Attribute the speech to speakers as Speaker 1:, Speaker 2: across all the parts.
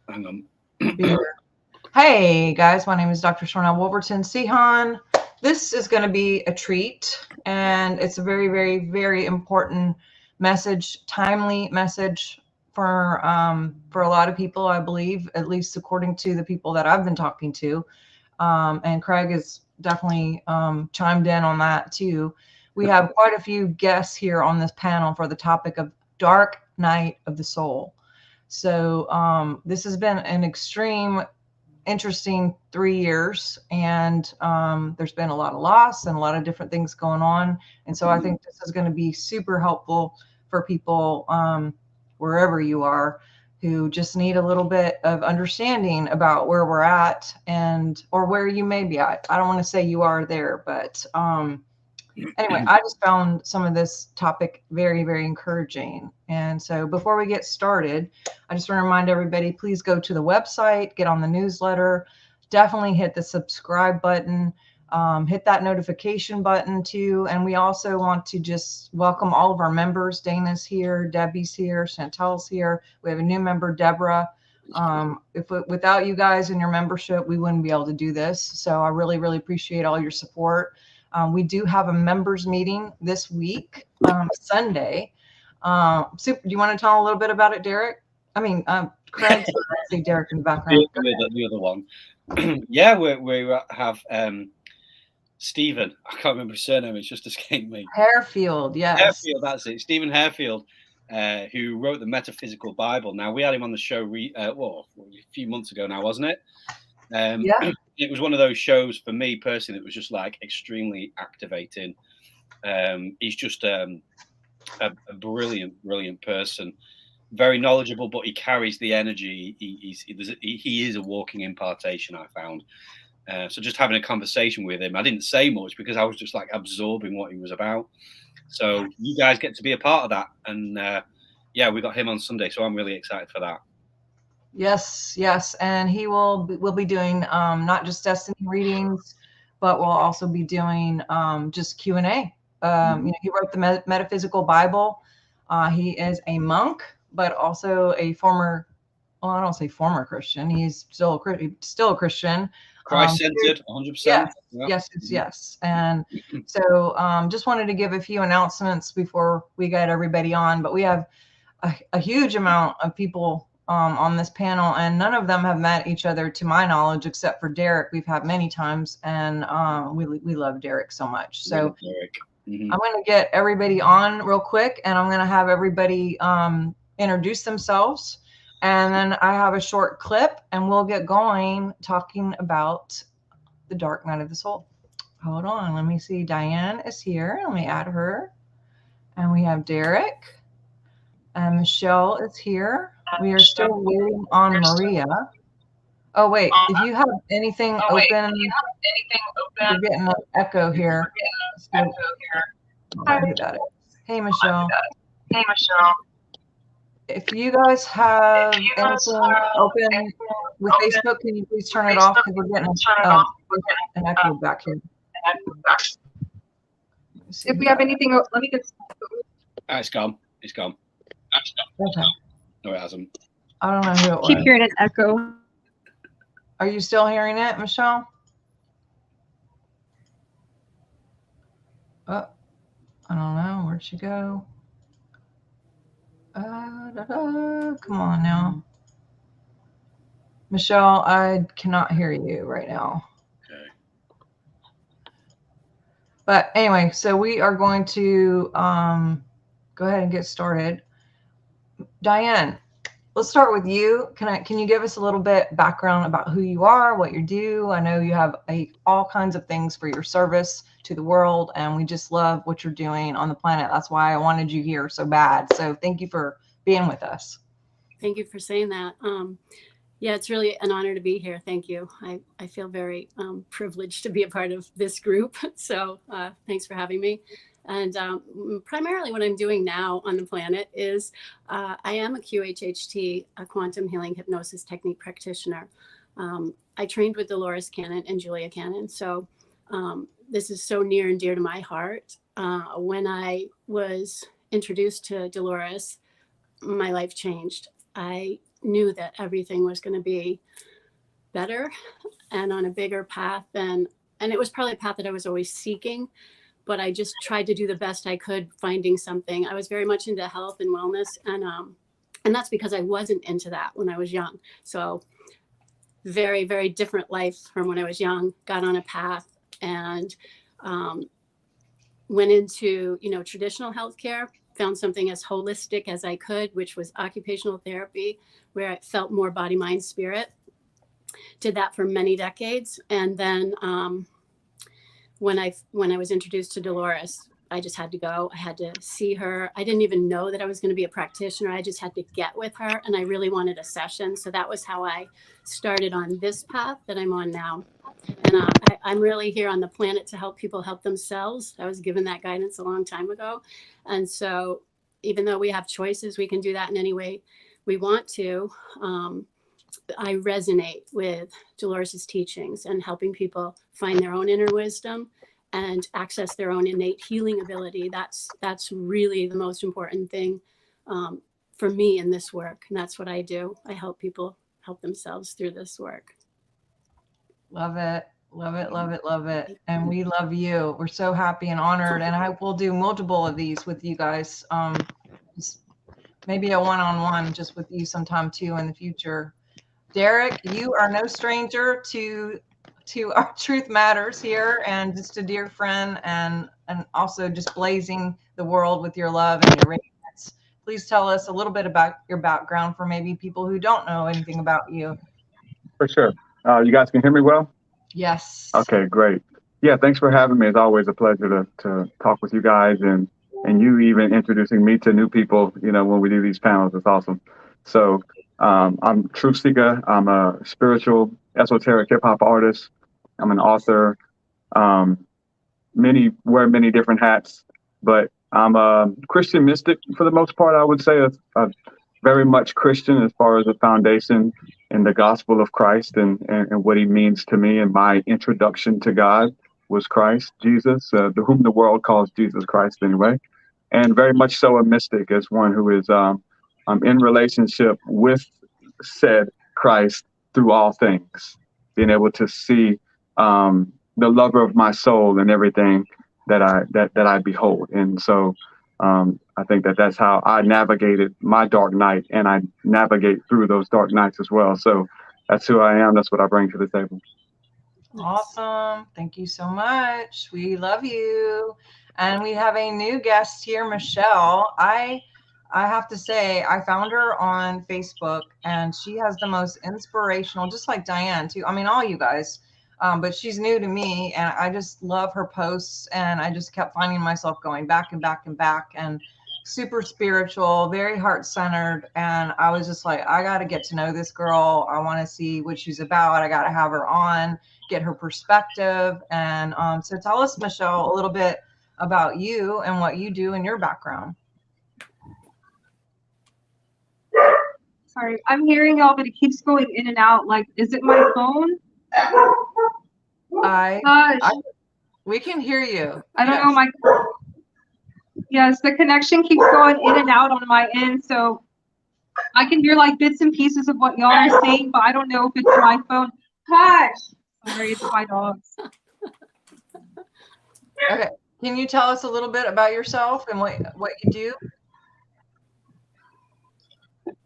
Speaker 1: Hang on.
Speaker 2: Hey guys, my name is Dr. Sharnael Wolverton Sehan. This is going to be a treat, and it's a very, very, very important message, timely message for a lot of people, I believe, at least according to the people that I've been talking to. And Craig has definitely chimed in on that too. We have quite a few guests here on this panel for the topic of dark night of the soul. So this has been an extreme, interesting 3 years, and there's been a lot of loss and a lot of different things going on. And so I think this is going to be super helpful for people wherever you are, who just need a little bit of understanding about where we're at or where you may be at. I don't want to say you are there, but anyway, I just found some of this topic very, very encouraging. And so before we get started, I just want to remind everybody, please go to the website, get on the newsletter, definitely hit the subscribe button, hit that notification button too. And we also want to just welcome all of our members. Dana's here, Debbie's here, Chantel's here. We have a new member, Deborah. Without you guys and your membership, we wouldn't be able to do this. So I really, really appreciate all your support. We do have a members meeting this week, Sunday. Do you want to tell a little bit about it, Derek? I mean, Craig, I see Derek in the background.
Speaker 1: The other one. Yeah, we have Stephen. I can't remember his surname. It's just escaped me.
Speaker 2: Harefield, yes.
Speaker 1: Harefield, that's it. Stephen Harefield, who wrote the Metaphysical Bible. Now, we had him on the show a few months ago now, wasn't it? Yeah. It was one of those shows for me personally that was just like extremely activating. He's just a brilliant, brilliant person, very knowledgeable, but he carries the energy. He is a walking impartation, I found. So just having a conversation with him, I didn't say much because I was just like absorbing what he was about. So you guys get to be a part of that. And yeah, we got him on Sunday, so I'm really excited for that.
Speaker 2: Yes, and he will be doing not just destiny readings, but we'll also be doing just Q&A. He wrote the Metaphysical Bible. He is a monk, but also a former, well, I don't say former Christian. He's still a Christian.
Speaker 1: Christ-centered, 100%.
Speaker 2: Yes. And so just wanted to give a few announcements before we get everybody on. But we have a huge amount of people on this panel, and none of them have met each other to my knowledge, except for Derek. We've had many times, and we love Derek so much. So I'm going to get everybody on real quick, and I'm going to have everybody introduce themselves, and then I have a short clip, and we'll get going talking about the dark night of the soul. Hold on, let me see. Diane is here. Let me add her, and we have Derek, and Michelle is here. We are still waiting on Maria. Oh, wait. If you have anything open, you're getting an echo here. Hey, Michelle. If you guys have anything open with Facebook, can you please turn it off? Because we're getting an echo back here.
Speaker 3: If we have anything, let me just.
Speaker 1: It's gone.
Speaker 2: Okay.
Speaker 1: No, it hasn't.
Speaker 2: I don't know who it was.
Speaker 3: Keep hearing an echo.
Speaker 2: Are you still hearing it, Michelle? Oh, I don't know. Where'd she go? Come on now. Michelle, I cannot hear you right now.
Speaker 1: Okay.
Speaker 2: But anyway, so we are going to go ahead and get started. Diane, let's start with you. Can you give us a little bit background about who you are, what you do? I know you have all kinds of things for your service to the world, and we just love what you're doing on the planet. That's why I wanted you here so bad. So thank you for being with us.
Speaker 4: Thank you for saying that. Yeah, it's really an honor to be here. Thank you. I feel very privileged to be a part of this group. So thanks for having me. And primarily what I'm doing now on the planet is I am a QHHT, a Quantum Healing Hypnosis Technique practitioner. I trained with Dolores Cannon and Julia Cannon. So this is so near and dear to my heart. When I was introduced to Dolores, my life changed. I knew that everything was going to be better and on a bigger path and it was probably a path that I was always seeking, but I just tried to do the best I could finding something. I was very much into health and wellness, and that's because I wasn't into that when I was young. So very, very different life from when I was young, got on a path and went into, traditional healthcare, found something as holistic as I could, which was occupational therapy, where I felt more body, mind, spirit. Did that for many decades. And then when I was introduced to Dolores, I just had to go. I had to see her. I didn't even know that I was going to be a practitioner. I just had to get with her, and I really wanted a session. So that was how I started on this path that I'm on now. And I'm really here on the planet to help people help themselves. I was given that guidance a long time ago. And so even though we have choices, we can do that in any way we want to. I resonate with Dolores's teachings and helping people find their own inner wisdom and access their own innate healing ability. That's really the most important thing for me in this work. And that's what I do. I help people help themselves through this work.
Speaker 2: Love it. Love it. Love it. Love it. And we love you. We're so happy and honored. And I will do multiple of these with you guys. Maybe a one-on-one just with you sometime too in the future. Derek, you are no stranger to our Truth Matters here, and just a dear friend, and also just blazing the world with your love and your radiance. Please tell us a little bit about your background for maybe people who don't know anything about you.
Speaker 5: For sure. You guys can hear me well?
Speaker 2: Yes.
Speaker 5: Okay, great. Yeah, thanks for having me. It's always a pleasure to talk with you guys, and you even introducing me to new people, when we do these panels. It's awesome. So I'm TruthSeekah. I'm a spiritual, esoteric hip hop artist. I'm an author. Wear many different hats, but I'm a Christian mystic for the most part. I would say a very much Christian as far as the foundation in the gospel of Christ and what he means to me. And my introduction to God was Christ, Jesus, whom the world calls Jesus Christ anyway. And very much so a mystic, as one who is in relationship with said Christ through all things, being able to see the lover of my soul and everything that I behold. And so I think that's how I navigated my dark night, and I navigate through those dark nights as well. So that's who I am. That's what I bring to the table.
Speaker 2: Awesome. Thank you so much. We love you. And we have a new guest here, Michelle. I have to say, I found her on Facebook, and she has the most inspirational, just like Diane too. I mean, all you guys, but she's new to me, and I just love her posts, and I just kept finding myself going back and back and back, and super spiritual, very heart-centered. And I was just like, I got to get to know this girl. I want to see what she's about. I got to have her on, get her perspective. And so tell us, Michelle, a little bit about you and what you do in your background.
Speaker 3: Sorry, I'm hearing y'all, but it keeps going in and out. Like, is it my phone?
Speaker 2: We can hear you.
Speaker 3: I don't know. Yes, the connection keeps going in and out on my end, so I can hear like bits and pieces of what y'all are saying, but I don't know if it's my phone. Hush! Sorry, it's my dogs.
Speaker 2: Okay, can you tell us a little bit about yourself and what you do?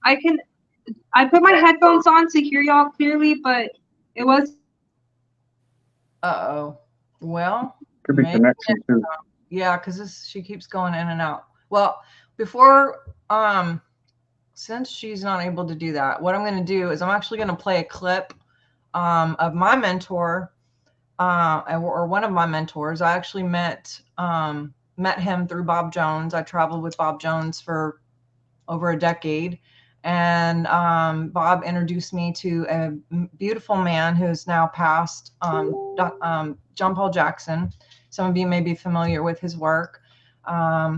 Speaker 3: I put my headphones on to hear y'all clearly, but it was.
Speaker 2: Uh-oh. Well,
Speaker 5: could be connection too.
Speaker 2: Yeah, because she keeps going in and out. Well, before, since she's not able to do that, what I'm going to do is I'm actually going to play a clip of my mentor, or one of my mentors. I actually met him through Bob Jones. I traveled with Bob Jones for over a decade. And Bob introduced me to a beautiful man who's now passed, John Paul Jackson. Some of you may be familiar with his work.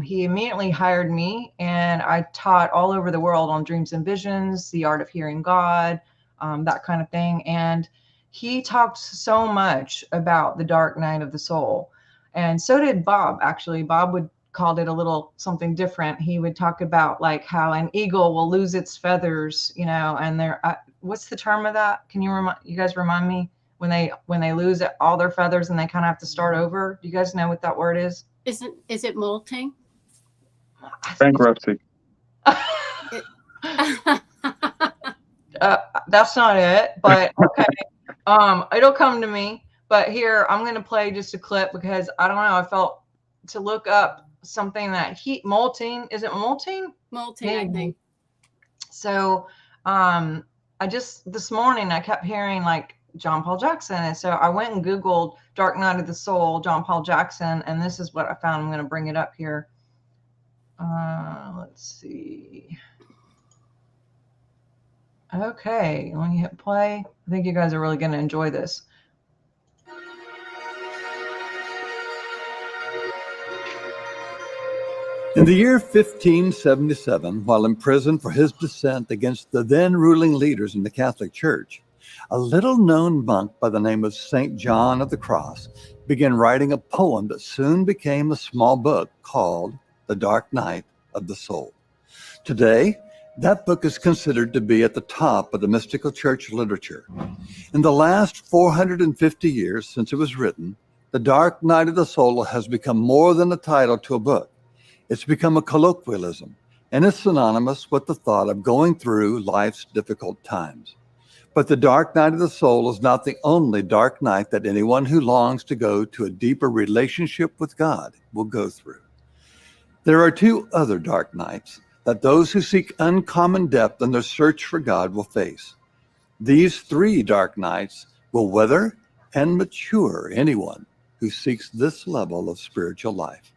Speaker 2: He immediately hired me, and I taught all over the world on dreams and visions, the art of hearing God, that kind of thing. And he talked so much about the dark night of the soul. And so did Bob, actually. Bob would called it a little something different. He would talk about like how an eagle will lose its feathers, you know, and they're, what's the term of that? Can you guys remind me when they lose all their feathers and they kind of have to start over? Do you guys know what that word is?
Speaker 4: Is it molting?
Speaker 5: Bankruptcy.
Speaker 2: That's not it, but okay. It'll come to me. But here, I'm going to play just a clip because I don't know. I felt to look up something that molting. Is it molting?
Speaker 4: Molting, I think.
Speaker 2: So this morning, I kept hearing like John Paul Jackson. And so I went and Googled Dark Night of the Soul, John Paul Jackson. And this is what I found. I'm going to bring it up here. Let's see. Okay, let me hit play. I think you guys are really going to enjoy this.
Speaker 6: In the year 1577, while in prison for his dissent against the then ruling leaders in the Catholic Church, a little-known monk by the name of St. John of the Cross began writing a poem that soon became a small book called The Dark Night of the Soul. Today, that book is considered to be at the top of the mystical church literature. In the last 450 years since it was written, The Dark Night of the Soul has become more than a title to a book. It's become a colloquialism, and it's synonymous with the thought of going through life's difficult times. But the dark night of the soul is not the only dark night that anyone who longs to go to a deeper relationship with God will go through. There are two other dark nights that those who seek uncommon depth in their search for God will face. These three dark nights will wither and mature anyone who seeks this level of spiritual life.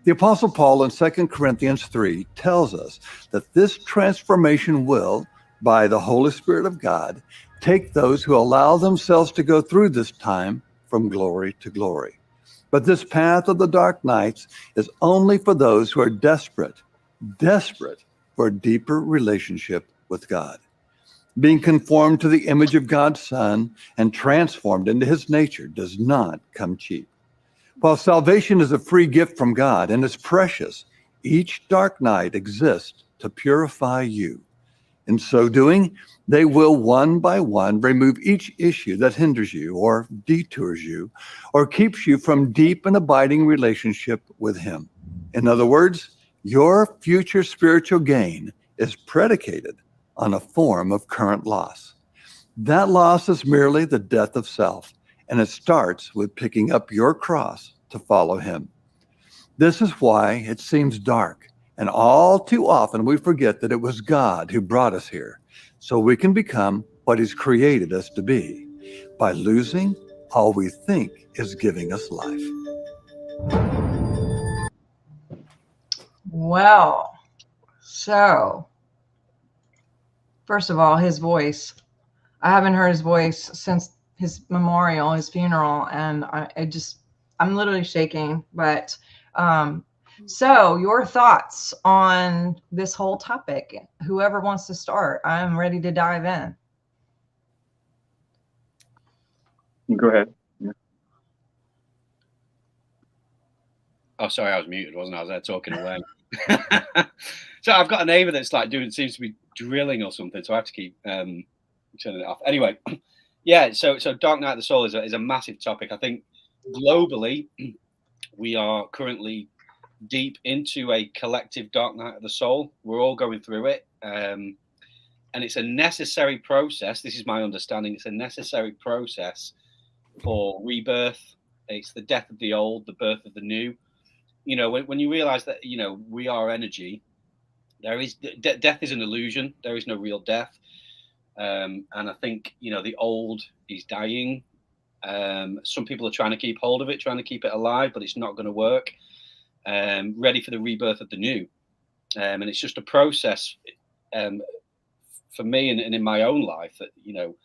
Speaker 6: The Apostle Paul in 2 Corinthians 3 tells us that this transformation will, by the Holy Spirit of God, take those who allow themselves to go through this time from glory to glory. But this path of the dark nights is only for those who are desperate for a deeper relationship with God. Being conformed to the image of God's Son and transformed into his nature does not come cheap. While salvation is a free gift from God and is precious, each dark night exists to purify you. In so doing, they will one by one remove each issue that hinders you or detours you or keeps you from deep and abiding relationship with him. In other words, your future spiritual gain is predicated on a form of current loss. That loss is merely the death of self, and it starts with picking up your cross to follow him. This is why it seems dark, and all too often we forget that it was God who brought us here, so we can become what he's created us to be, by losing all we think is giving us life.
Speaker 2: Well, so first of all, his voice. I haven't heard his voice since his memorial, his funeral, and I'm literally shaking. But so your thoughts on this whole topic? Whoever wants to start, I'm ready to dive in.
Speaker 5: Go ahead. Yeah.
Speaker 1: Oh, sorry, I was muted, wasn't I? I was there talking away. So I've got a neighbor that's like seems to be drilling or something, so I have to keep turning it off. Anyway, yeah, so Dark Night of the Soul is a massive topic. I think globally, we are currently deep into a collective Dark Night of the Soul. We're all going through it, and it's a necessary process. This is my understanding. It's a necessary process for rebirth. It's the death of the old, the birth of the new. You know, when you realize that, you know, we are energy, there is death is an illusion. There is no real death. And I think, you know, the old is dying. Some people are trying to keep hold of it, trying to keep it alive, but it's not going to work. Ready for the rebirth of the new. And it's just a process for me and in my own life that, you know,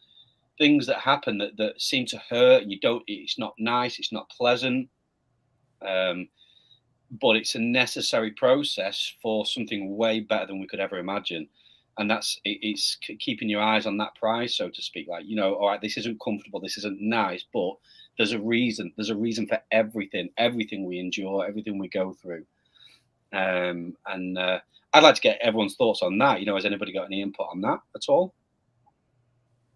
Speaker 1: things that happen that seem to hurt and it's not nice, it's not pleasant. But it's a necessary process for something way better than we could ever imagine. And it's keeping your eyes on that prize, so to speak. Like, you know, all right, this isn't comfortable, this isn't nice, but there's a reason. There's a reason for everything we endure, everything we go through. And I'd like to get everyone's thoughts on that. Has anybody got any input on that at all?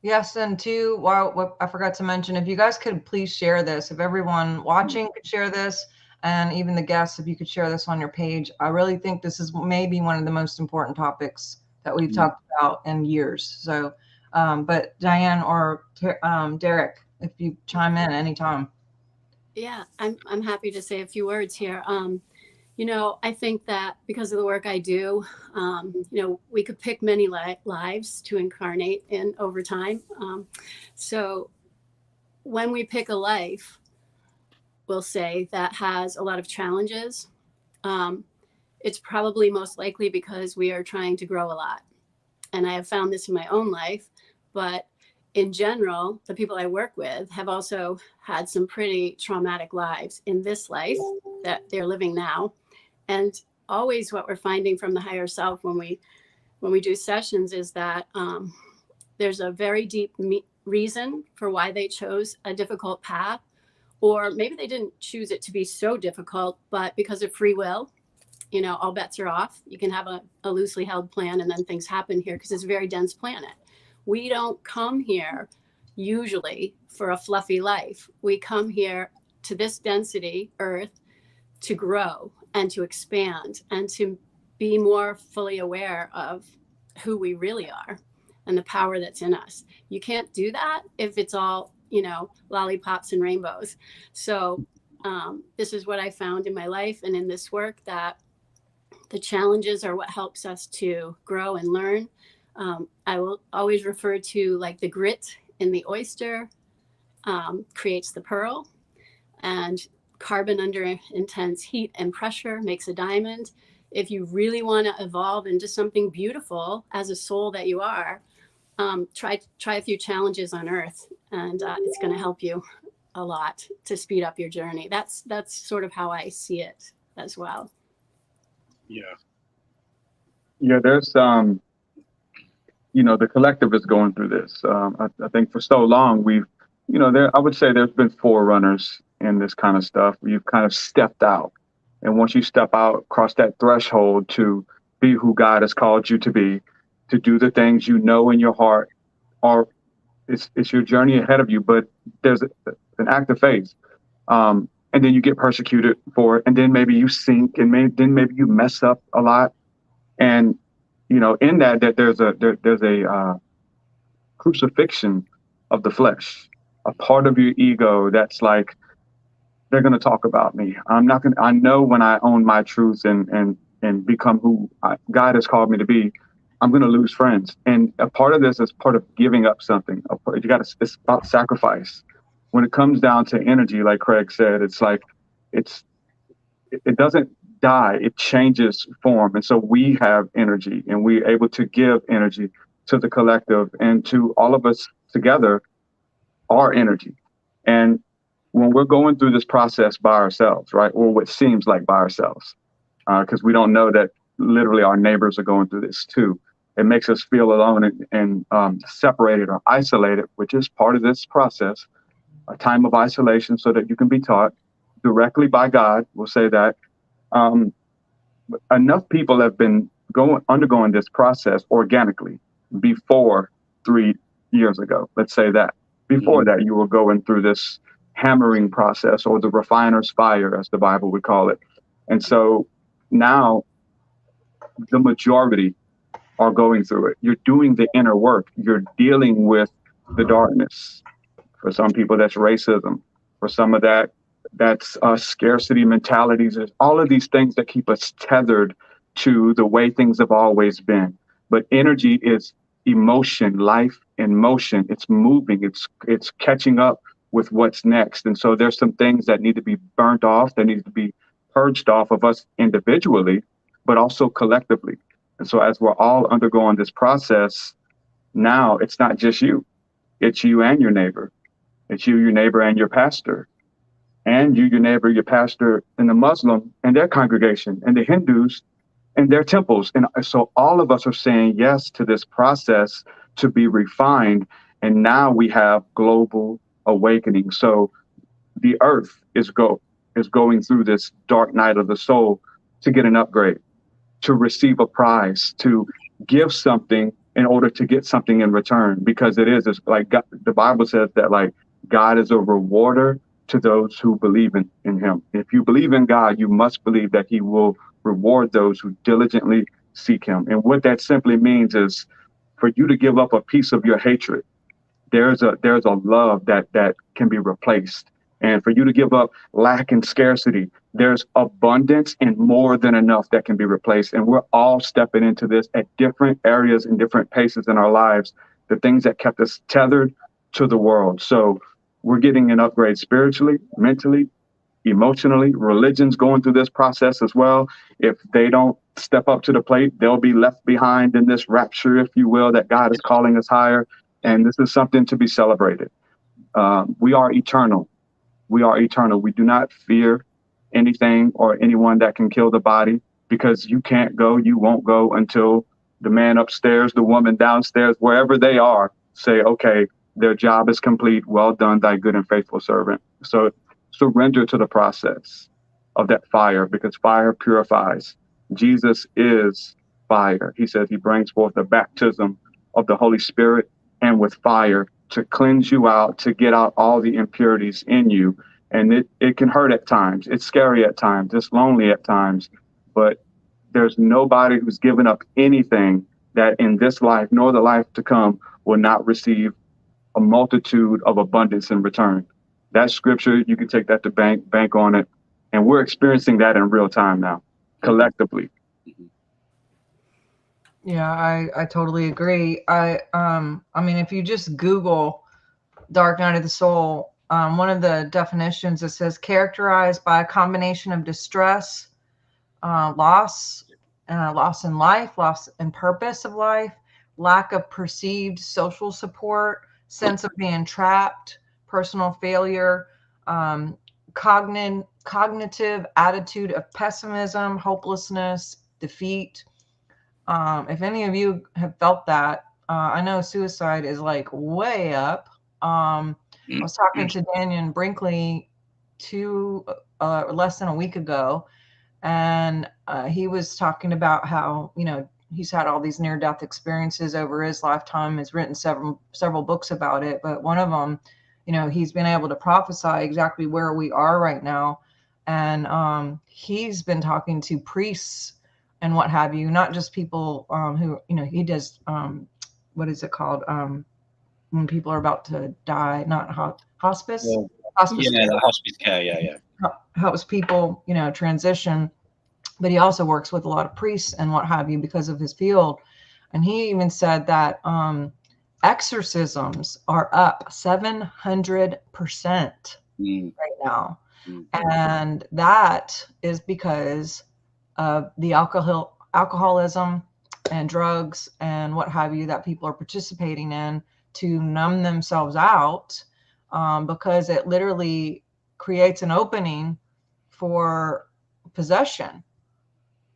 Speaker 2: Yes, and two, what I forgot to mention, if you guys could please share this, if everyone watching could share this, and even the guests, if you could share this on your page, I really think this is maybe one of the most important topics that we've talked about in years. So, but Diane or Derek, if you chime in anytime.
Speaker 4: Yeah, I'm happy to say a few words here. I think that because of the work I do, we could pick many lives to incarnate in over time. So when we pick a life, we'll say that has a lot of challenges, it's probably most likely because we are trying to grow a lot. And I have found this in my own life, but in general, the people I work with have also had some pretty traumatic lives in this life that they're living now. And always what we're finding from the higher self when we do sessions is that there's a very deep reason for why they chose a difficult path, or maybe they didn't choose it to be so difficult, but because of free will, all bets are off. You can have a loosely held plan and then things happen here because it's a very dense planet. We don't come here usually for a fluffy life. We come here to this density, Earth, to grow and to expand and to be more fully aware of who we really are and the power that's in us. You can't do that if it's all, lollipops and rainbows. So this is what I found in my life and in this work, that the challenges are what helps us to grow and learn. I will always refer to like the grit in the oyster creates the pearl, and carbon under intense heat and pressure makes a diamond. If you really want to evolve into something beautiful as a soul that you are, try a few challenges on Earth, and it's going to help you a lot to speed up your journey. That's sort of how I see it as well.
Speaker 5: Yeah, there's the collective is going through this. I think for so long we've, I would say there's been forerunners in this kind of stuff. You've kind of stepped out, and once you step out, cross that threshold to be who God has called you to be, to do the things in your heart, or it's your journey ahead of you. But there's an active phase, and then you get persecuted for it, and then maybe you sink, and then maybe you mess up a lot. And in that there's a crucifixion of the flesh, a part of your ego that's like, they're going to talk about me. I know when I own my truth and become who God has called me to be, I'm going to lose friends. And a part of this is part of giving up something. It's about sacrifice. When it comes down to energy, like Craig said, it's like, it doesn't die, it changes form. And so we have energy, and we're able to give energy to the collective, and to all of us together are energy. And when we're going through this process by ourselves, right, or what seems like by ourselves, because we don't know that literally our neighbors are going through this too, it makes us feel alone and separated or isolated, which is part of this process, a time of isolation, so that you can be taught directly by God. We'll say that. Enough people have been undergoing this process organically before 3 years ago. Let's say that. Before that, you were going through this hammering process, or the refiner's fire, as the Bible would call it. And so now the majority are going through it. You're doing the inner work. You're dealing with the darkness. For some people, that's racism. For some of that's scarcity mentalities. There's all of these things that keep us tethered to the way things have always been. But energy is emotion, life in motion. It's moving. It's catching up with what's next. And so there's some things that need to be burnt off, that need to be purged off of us individually, but also collectively. And so as we're all undergoing this process, now it's not just you. It's you and your neighbor. It's you, your neighbor, and your pastor. And you, your neighbor, your pastor, and the Muslim and their congregation, and the Hindus and their temples. And so all of us are saying yes to this process to be refined. And now we have global awakening. So the earth is going through this dark night of the soul to get an upgrade, to receive a prize, to give something in order to get something in return, because it's like God, the Bible says that like God is a rewarder to those who believe in him. If you believe in God, you must believe that he will reward those who diligently seek him. And what that simply means is for you to give up a piece of your hatred. There's a love that can be replaced. And for you to give up lack and scarcity, there's abundance and more than enough that can be replaced. And we're all stepping into this at different areas and different paces in our lives, the things that kept us tethered to the world. So we're getting an upgrade spiritually, mentally, emotionally. Religion's going through this process as well. If they don't step up to the plate, they'll be left behind in this rapture, if you will, that God is calling us higher. And this is something to be celebrated. We are eternal. We are eternal. We do not fear anything or anyone that can kill the body, because you can't go, you won't go until the man upstairs, the woman downstairs, wherever they are, say, okay, their job is complete. Well done, thy good and faithful servant. So surrender to the process of that fire, because fire purifies. Jesus is fire. He says he brings forth the baptism of the Holy Spirit and with fire to cleanse you out, to get out all the impurities in you. And it can hurt at times. It's scary at times. It's lonely at times. But there's nobody who's given up anything that in this life, nor the life to come, will not receive a multitude of abundance in return. That scripture, you can take that to bank on it. And we're experiencing that in real time now, collectively.
Speaker 2: Yeah, I totally agree. I mean, if you just Google Dark Night of the Soul, one of the definitions, it says characterized by a combination of distress, loss in life, loss in purpose of life, lack of perceived social support, sense of being trapped, personal failure, cognitive attitude of pessimism, hopelessness, defeat. If any of you have felt that, I know suicide is like way up. I was talking to Daniel Brinkley less than a week ago, and he was talking about how, he's had all these near-death experiences over his lifetime, has written several books about it, but one of them, he's been able to prophesy exactly where we are right now. And he's been talking to priests and what have you, not just people who, he does, what is it called? When people are about to die, not hospice?
Speaker 1: Yeah.
Speaker 2: Hospice care.
Speaker 1: The hospice care, yeah.
Speaker 2: Helps people, transition. But he also works with a lot of priests and what have you because of his field. And he even said that exorcisms are up 700% right now. And that is because of the alcoholism and drugs and what have you that people are participating in to numb themselves out, because it literally creates an opening for possession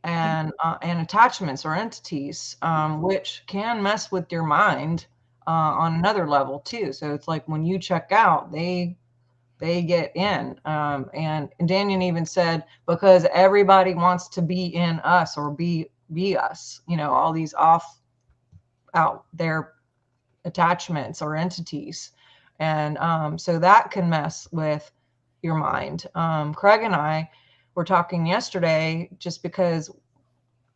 Speaker 2: and attachments or entities, which can mess with your mind on another level too. So it's like when you check out, they get in. And Daniel even said, because everybody wants to be in us or be us, all these out there attachments or entities. And so that can mess with your mind. Craig and I were talking yesterday just because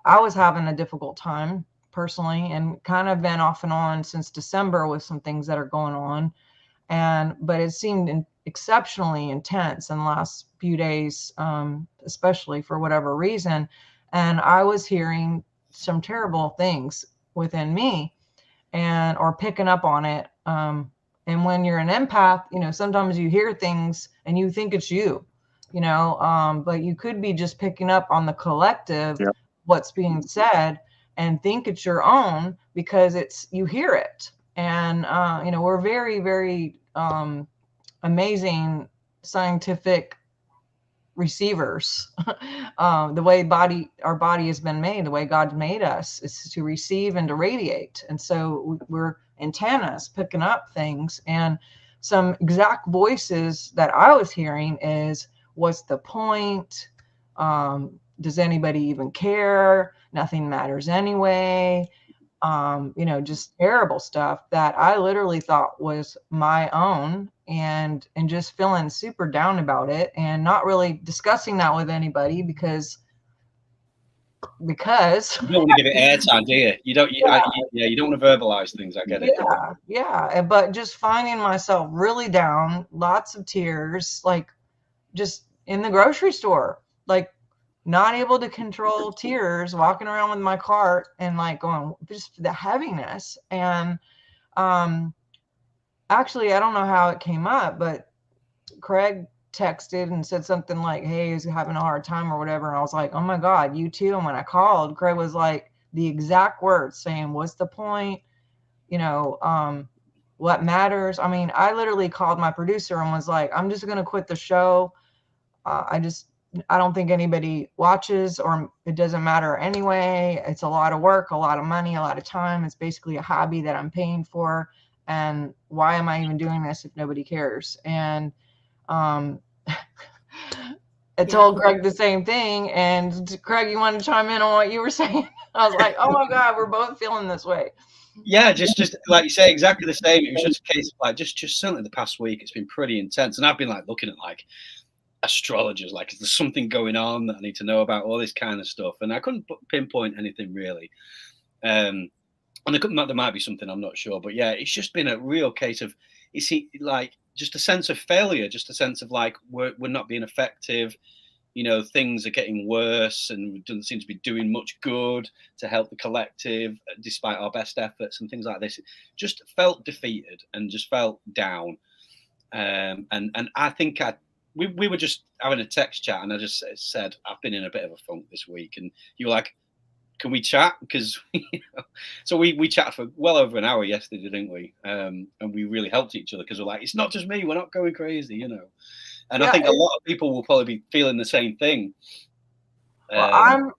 Speaker 2: I was having a difficult time personally and kind of been off and on since December with some things that are going on. But it seemed exceptionally intense in the last few days, especially for whatever reason. And I was hearing some terrible things within me or picking up on it. And when you're an empath, sometimes you hear things and you think it's you, but you could be just picking up on the collective, what's being said, and think it's your own because you hear it. And, we're very, very amazing scientific receivers. The way our body has been made, the way God made us is to receive and to radiate. And so we're antennas picking up things. And some exact voices that I was hearing is, what's the point? does anybody even care? Nothing matters anyway. Just terrible stuff that I literally thought was my own, and just feeling super down about it and not really discussing that with anybody because
Speaker 1: you don't want to give it airtime, do you? You don't. You don't want to verbalize things. I get it.
Speaker 2: Yeah. But just finding myself really down, lots of tears, like just in the grocery store, like not able to control tears, walking around with my cart and like going, just the heaviness. And actually, I don't know how it came up, but Craig texted and said something like, hey, he's having a hard time or whatever. And I was like, oh my God, you too. And when I called, Craig was like the exact words saying, what's the point? What matters? I mean, I literally called my producer and was like, I'm just going to quit the show. I don't think anybody watches, or it doesn't matter anyway. It's a lot of work, a lot of money, a lot of time. It's basically a hobby that I'm paying for. And why am I even doing this if nobody cares? And I told Craig the same thing. And Craig, you want to chime in on what you were saying? I was like, oh my God, we're both feeling this way.
Speaker 1: Yeah, just like you say, exactly the same. It was just a case of like, just certainly the past week, it's been pretty intense. And I've been like looking at like astrologers, like, is there something going on that I need to know about, all this kind of stuff? And I couldn't pinpoint anything really. And there might be something, I'm not sure. But yeah, it's just been a real case of, like just a sense of failure, just a sense of like, we're not being effective. Things are getting worse and we don't seem to be doing much good to help the collective despite our best efforts and things like this. It just felt defeated and just felt down. And I think we were just having a text chat and I just said, I've been in a bit of a funk this week. And you were like, can we chat? Because, so we chatted for well over an hour yesterday, didn't we? And we really helped each other because we're like, it's not just me, we're not going crazy, And I think a lot of people will probably be feeling the same thing.
Speaker 2: Well,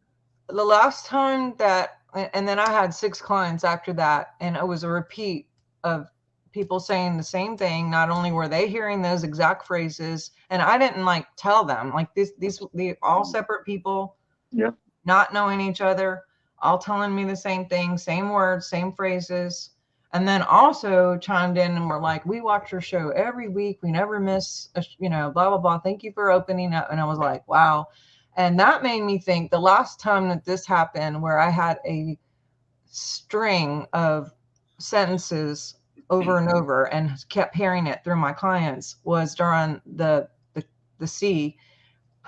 Speaker 2: the last time that, and then I had 6 clients after that, and it was a repeat of people saying the same thing. Not only were they hearing those exact phrases, and I didn't like tell them, like these all separate people, not knowing each other, all telling me the same thing, same words, same phrases. And then also chimed in and were like, we watch your show every week. We never miss, blah, blah, blah. Thank you for opening up. And I was like, wow. And that made me think the last time that this happened, where I had a string of sentences over and over and kept hearing it through my clients, was during the C,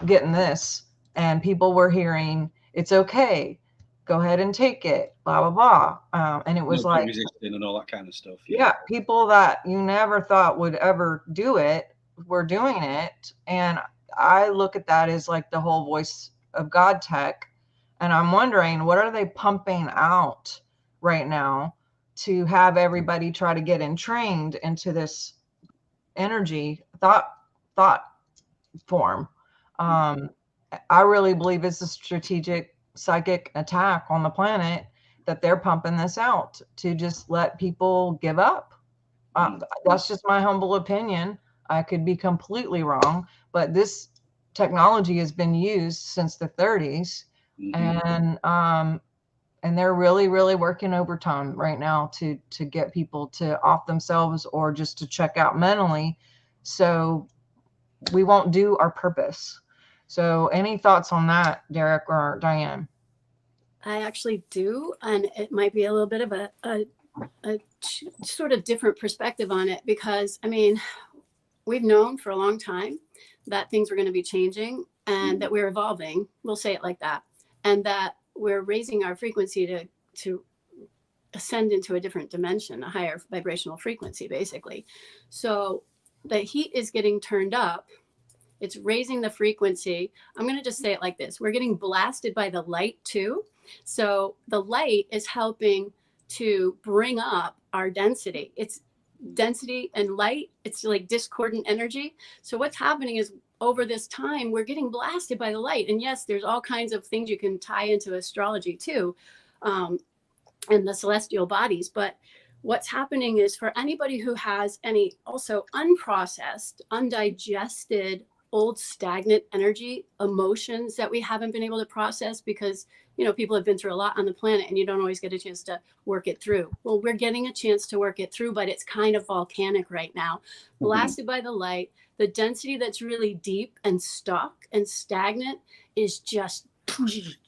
Speaker 2: getting this. And people were hearing, it's okay, go ahead and take it, blah, blah, blah. And it was like,
Speaker 1: resisting and all that kind of stuff.
Speaker 2: Yeah. People that you never thought would ever do it were doing it. And I look at that as like the whole voice of God tech. And I'm wondering, what are they pumping out right now to have everybody try to get entrained into this energy thought form? I really believe it's a strategic psychic attack on the planet, that they're pumping this out to just let people give up. That's just my humble opinion. I could be completely wrong, but this technology has been used since the 30s. And they're really, really working overtime right now to get people to off themselves or just to check out mentally. So we won't do our purpose. So any thoughts on that, Derek or Diane?
Speaker 4: I actually do, and it might be a little bit of a sort of different perspective on it, because I mean, we've known for a long time that things were going to be changing and that we're evolving. We'll say it like that, and that we're raising our frequency to ascend into a different dimension, a higher vibrational frequency, basically. So the heat is getting turned up. It's raising the frequency. I'm going to just say it like this. We're getting blasted by the light too. So the light is helping to bring up our density. It's density and light. It's like discordant energy. So what's happening is, over this time, we're getting blasted by the light. And yes, there's all kinds of things you can tie into astrology too, and the celestial bodies. But what's happening is, for anybody who has any also unprocessed, undigested old stagnant energy, emotions that we haven't been able to process because, people have been through a lot on the planet and you don't always get a chance to work it through. Well, we're getting a chance to work it through, but it's kind of volcanic right now, blasted by the light. The density that's really deep and stuck and stagnant is just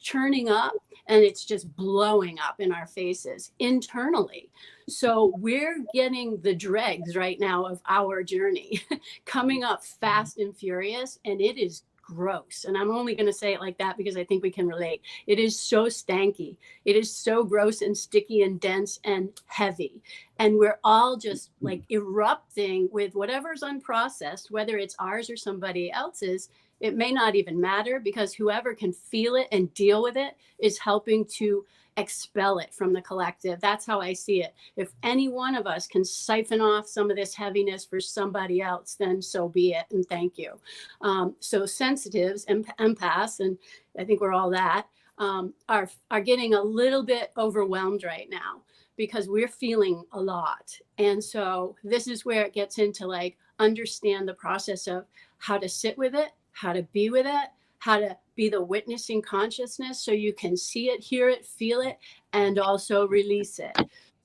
Speaker 4: churning up, and it's just blowing up in our faces internally. So we're getting the dregs right now of our journey coming up fast and furious, and it is gross. And I'm only going to say it like that because I think we can relate. It is so stanky. It is so gross and sticky and dense and heavy. And we're all just like erupting with whatever's unprocessed, whether it's ours or somebody else's. It may not even matter, because whoever can feel it and deal with it is helping to expel it from the collective. That's how I see it. If any one of us can siphon off some of this heaviness for somebody else, then so be it. And thank you. So sensitives, empaths, and I think we're all that, are getting a little bit overwhelmed right now because we're feeling a lot. And so this is where it gets into like understand the process of how to sit with it, how to be with it, how to be the witnessing consciousness so you can see it, hear it, feel it, and also release it.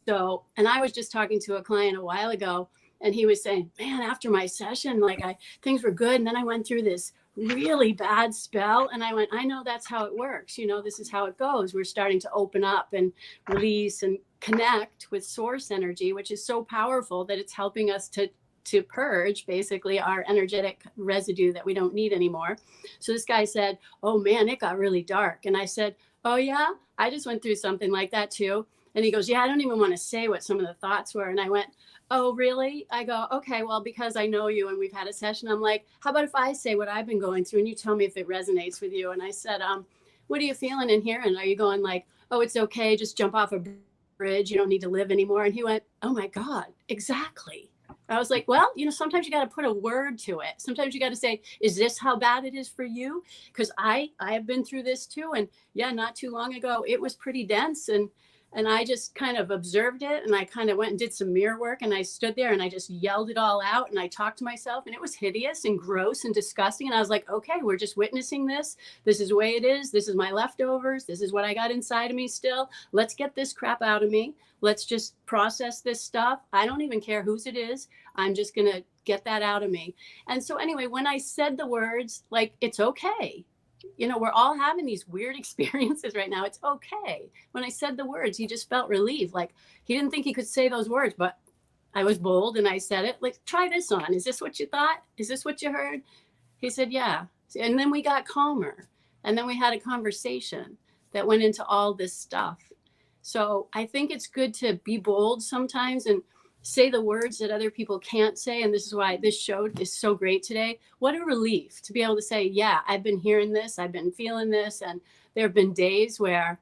Speaker 4: So, and I was just talking to a client a while ago, and he was saying, man, after my session, like things were good. And then I went through this really bad spell. And I went, I know that's how it works. This is how it goes. We're starting to open up and release and connect with source energy, which is so powerful that it's helping us to purge basically our energetic residue that we don't need anymore. So this guy said, oh man, it got really dark. And I said, oh yeah, I just went through something like that too. And he goes, yeah, I don't even want to say what some of the thoughts were. And I went, oh really? I go, okay, well, because I know you and we've had a session, I'm like, how about if I say what I've been going through and you tell me if it resonates with you? And I said, what are you feeling in here? And are you going like, oh, it's okay, just jump off a bridge, you don't need to live anymore? And he went, oh my God, exactly. I was like, well, sometimes you got to put a word to it. Sometimes you got to say, is this how bad it is for you? Because I have been through this too. And yeah, not too long ago, it was pretty dense. And I just kind of observed it. And I kind of went and did some mirror work. And I stood there and I just yelled it all out. And I talked to myself, and it was hideous and gross and disgusting. And I was like, okay, we're just witnessing this. This is the way it is. This is my leftovers. This is what I got inside of me still. Let's get this crap out of me. Let's just process this stuff. I don't even care whose it is. I'm just going to get that out of me. And so anyway, when I said the words, like, it's okay. We're all having these weird experiences right now. It's okay. When I said the words, he just felt relieved. Like he didn't think he could say those words, but I was bold and I said it. Like, try this on. Is this what you thought? Is this what you heard? He said, yeah. And then we got calmer. And then we had a conversation that went into all this stuff. So I think it's good to be bold sometimes and say the words that other people can't say. And this is why this show is so great today. What a relief to be able to say, yeah, I've been hearing this, I've been feeling this. And there have been days where,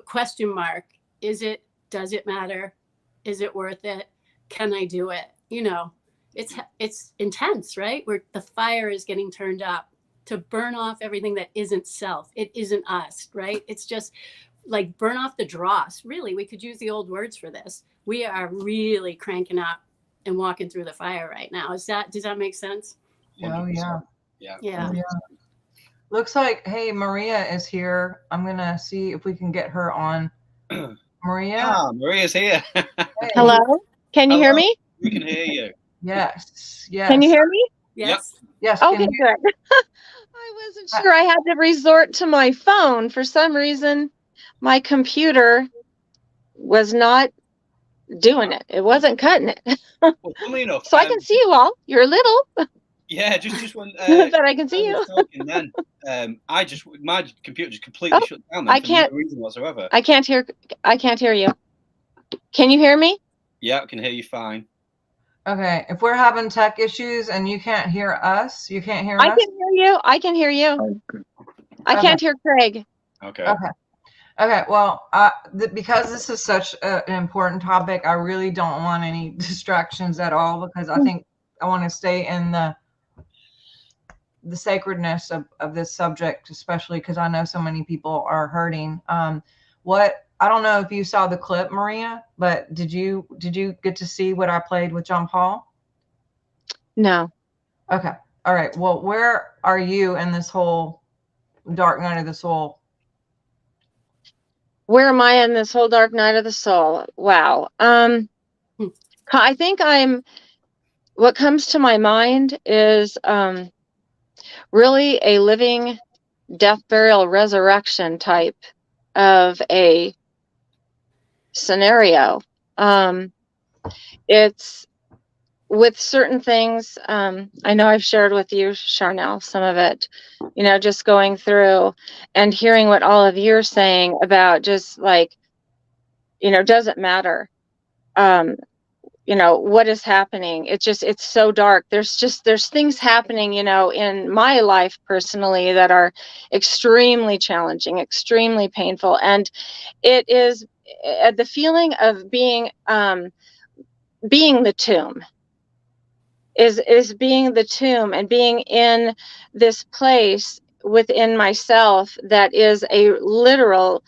Speaker 4: question mark, does it matter? Is it worth it? Can I do it? It's intense, right? Where the fire is getting turned up to burn off everything that isn't self. It isn't us, right? It's just like burn off the dross. Really, we could use the old words for this. We are really cranking up and walking through the fire right now. Does that make sense?
Speaker 2: Oh, yeah.
Speaker 4: Yeah.
Speaker 2: Looks like, hey, Maria is here. I'm going to see if we can get her on. Maria?
Speaker 1: Maria's here.
Speaker 2: Hey.
Speaker 7: Hello? Can you hear me?
Speaker 1: We can hear you.
Speaker 2: Yes.
Speaker 7: Can you hear me?
Speaker 4: Yes.
Speaker 2: Yes.
Speaker 7: Okay, good. I wasn't sure. I had to resort to my phone. For some reason, my computer was not doing it. It wasn't cutting it.
Speaker 1: Well, funnily enough,
Speaker 7: so I can see you all. You're little.
Speaker 1: Yeah, just when
Speaker 7: but I can see you.
Speaker 1: Then, my computer just completely shut down. Then,
Speaker 7: I can't.
Speaker 1: For no reason whatsoever.
Speaker 7: I can't hear you. Can you hear me?
Speaker 1: Yeah, I can hear you fine.
Speaker 2: Okay, if we're having tech issues and you can't hear us, you can't hear us?
Speaker 7: I can hear you. I can hear you. I can't hear Craig.
Speaker 1: Okay.
Speaker 2: Well, because this is such an important topic, I really don't want any distractions at all, because I think I want to stay in the sacredness of this subject, especially because I know so many people are hurting. I don't know if you saw the clip, Maria, but did you get to see what I played with John Paul?
Speaker 7: No.
Speaker 2: Okay. All right. Well, where are you in this whole dark night of the soul?
Speaker 7: Where am I in this whole dark night of the soul? Wow. I think what comes to my mind is really a living death, burial, resurrection type of a scenario. It's with certain things. I know I've shared with you, Sharnael, some of it, just going through and hearing what all of you are saying about just like, doesn't matter. What is happening. It's so dark. There's things happening, in my life personally that are extremely challenging, extremely painful. And it is the feeling of being the tomb is being the tomb and being in this place within myself that is a literal,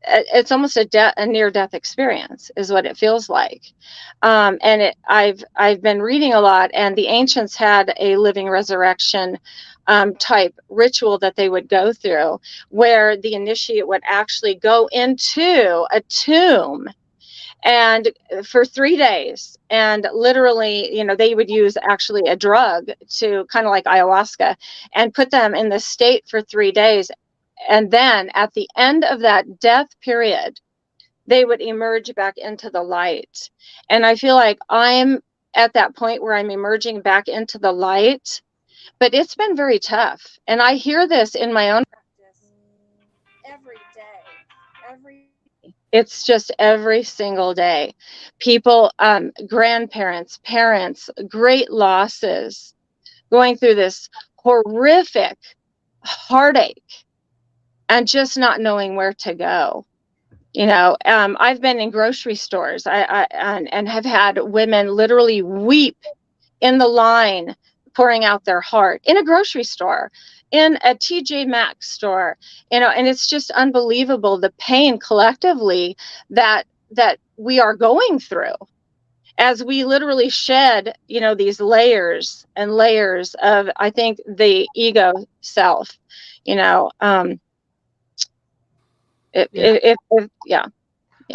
Speaker 7: it's almost a near-death experience is what it feels like. And I've been reading a lot, and the ancients had a living resurrection type ritual that they would go through, where the initiate would actually go into a tomb and for 3 days, and literally, they would use actually a drug to kind of like ayahuasca and put them in this state for 3 days. And then at the end of that death period, they would emerge back into the light. And I feel like I'm at that point where I'm emerging back into the light, but it's been very tough. And I hear this in my own practice every day, it's just every single day. People, grandparents, parents, great losses, going through this horrific heartache and just not knowing where to go. I've been in grocery stores and have had women literally weep in the line, pouring out their heart in a grocery store, in a TJ Maxx store, and it's just unbelievable the pain collectively that we are going through as we literally shed, these layers and layers of, I think, the ego self, yeah.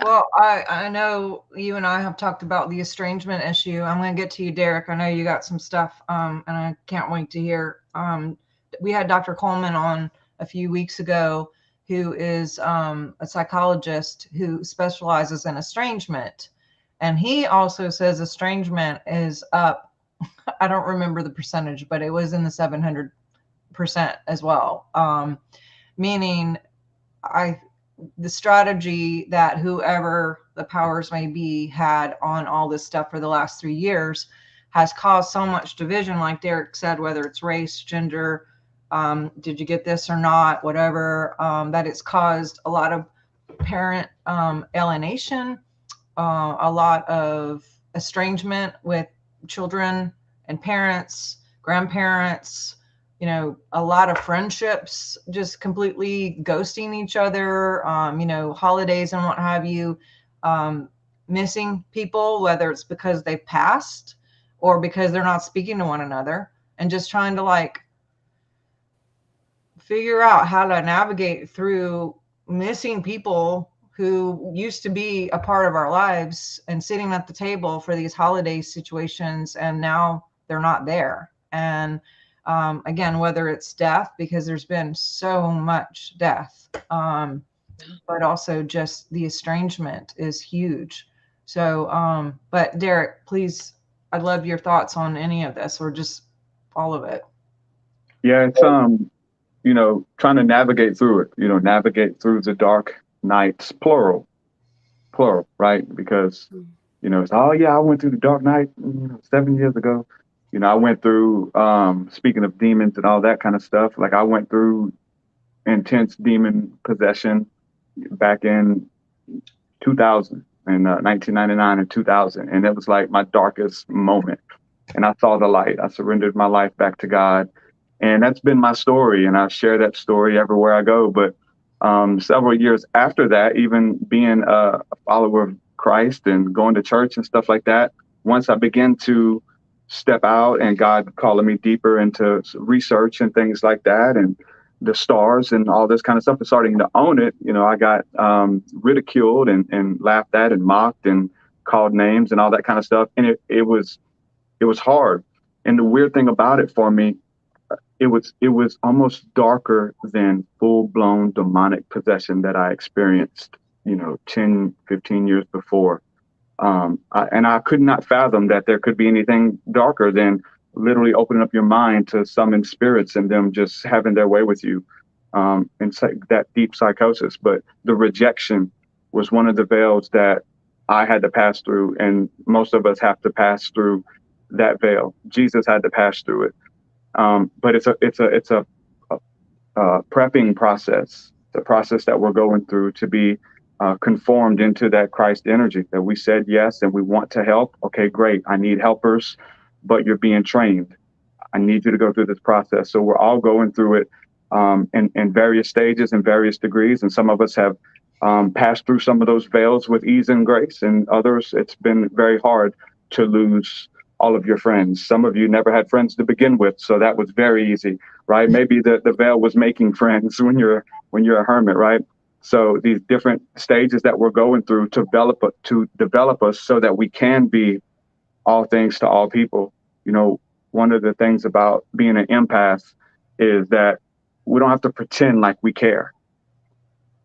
Speaker 2: Well, I know you and I have talked about the estrangement issue. I'm going to get to you, Derek. I know you got some stuff, and I can't wait to hear. We had Dr. Coleman on a few weeks ago, who is a psychologist who specializes in estrangement. And he also says estrangement is up. I don't remember the percentage, but it was in the 700% as well. Meaning the strategy that whoever the powers may be had on all this stuff for the last 3 years has caused so much division, like Derek said, whether it's race, gender, did you get this or not, whatever, that it's caused a lot of parent alienation, a lot of estrangement with children and parents, grandparents, a lot of friendships just completely ghosting each other, holidays and what have you, missing people, whether it's because they've passed or because they're not speaking to one another, and just trying to figure out how to navigate through missing people who used to be a part of our lives and sitting at the table for these holiday situations, and now they're not there. And again, whether it's death, because there's been so much death, but also just the estrangement is huge. So, but Derek, please, I'd love your thoughts on any of this, or just all of it.
Speaker 5: Yeah, it's trying to navigate through it. Navigate through the dark nights, plural, right? Because it's I went through the dark night 7 years ago. I went through, speaking of demons and all that kind of stuff, I went through intense demon possession back in 2000, in 1999 and 2000. And it was my darkest moment. And I saw the light. I surrendered my life back to God. And that's been my story. And I share that story everywhere I go. But several years after that, even being a follower of Christ and going to church and stuff like that, once I began to step out, and God calling me deeper into research and things like that, and the stars and all this kind of stuff, and starting to own it. I got ridiculed and laughed at and mocked and called names and all that kind of stuff. And it was hard. And the weird thing about it for me, it was almost darker than full-blown demonic possession that I experienced, 10, 15 years before. And I could not fathom that there could be anything darker than literally opening up your mind to summon spirits and them just having their way with you, and that deep psychosis. But the rejection was one of the veils that I had to pass through, and most of us have to pass through that veil. Jesus had to pass through it. But it's a prepping process, the process that we're going through to be conformed into that Christ energy, that we said yes and we want to help. Okay, great. I need helpers, but you're being trained. I need you to go through this process. So we're all going through it in various stages and various degrees. And some of us have passed through some of those veils with ease and grace, and others, it's been very hard to lose all of your friends. Some of you never had friends to begin with, so that was very easy, right? Maybe the veil was making friends when you're a hermit, right? So these different stages that we're going through to develop us so that we can be all things to all people. One of the things about being an empath is that we don't have to pretend like we care.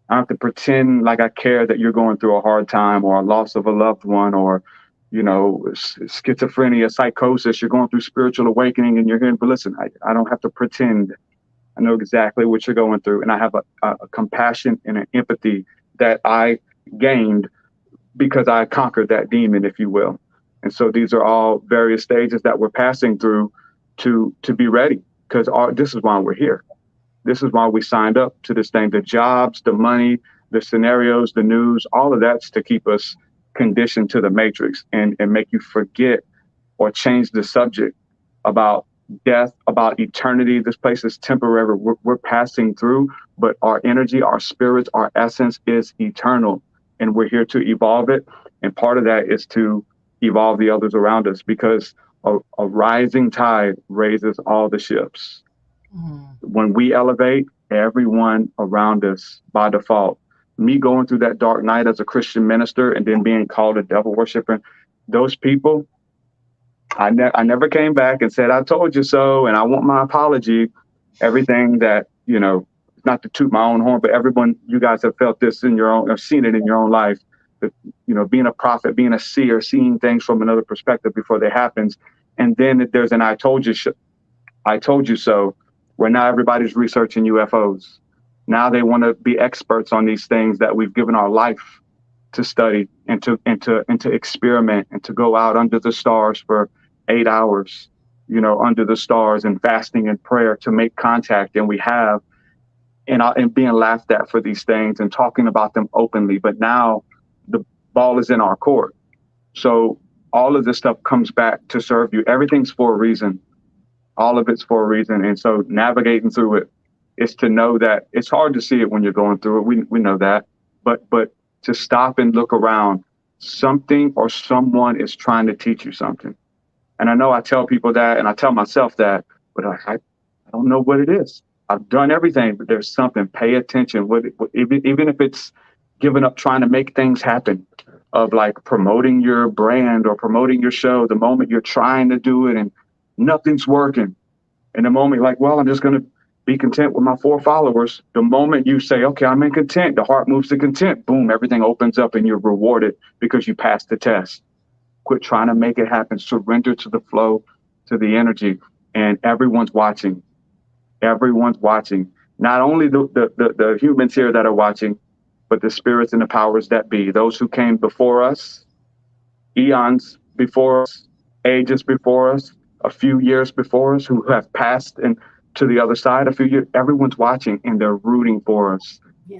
Speaker 5: I don't have to pretend like I care that you're going through a hard time or a loss of a loved one, or schizophrenia, psychosis, you're going through spiritual awakening and you're hearing, but listen, I don't have to pretend. I know exactly what you're going through. And I have a compassion and an empathy that I gained because I conquered that demon, if you will. And so these are all various stages that we're passing through to be ready, because this is why we're here. This is why we signed up to this thing, the jobs, the money, the scenarios, the news, all of that's to keep us conditioned to the matrix and make you forget or change the subject about death, about eternity. This place is temporary. We're passing through, but our energy, our spirits, our essence is eternal, and we're here to evolve it. And part of that is to evolve the others around us, because a rising tide raises all the ships. When we elevate, everyone around us by default. Me going through that dark night as a Christian minister and then being called a devil worshiper, those people, I never came back and said, I told you so, and I want my apology. Everything that, not to toot my own horn, but everyone, you guys have felt this in your own, or seen it in your own life, that, being a prophet, being a seer, seeing things from another perspective before they happens. And then there's an I told you so, where now everybody's researching UFOs. Now they want to be experts on these things that we've given our life to study and to experiment and to go out under the stars for 8 hours, under the stars and fasting and prayer to make contact. And we have, and being laughed at for these things and talking about them openly. But now the ball is in our court. So all of this stuff comes back to serve you. Everything's for a reason. All of it's for a reason. And so navigating through it is to know that it's hard to see it when you're going through it. We know that, but to stop and look around, something or someone is trying to teach you something. And I know I tell people that, and I tell myself that, but I don't know what it is. I've done everything, but there's something. Pay attention. Even if it's giving up trying to make things happen, of like promoting your brand or promoting your show, the moment you're trying to do it and nothing's working. And the moment like, well, I'm just going to be content with my 4 followers. The moment you say, okay, I'm in content, the heart moves to content, boom, everything opens up and you're rewarded because you passed the test. Quit trying to make it happen. Surrender to the flow, to the energy. And everyone's watching. Everyone's watching. Not only the humans here that are watching, but the spirits and the powers that be, those who came before us, eons before us, ages before us, a few years before us, who have passed and to the other side a few years. Everyone's watching and they're rooting for us. Yeah.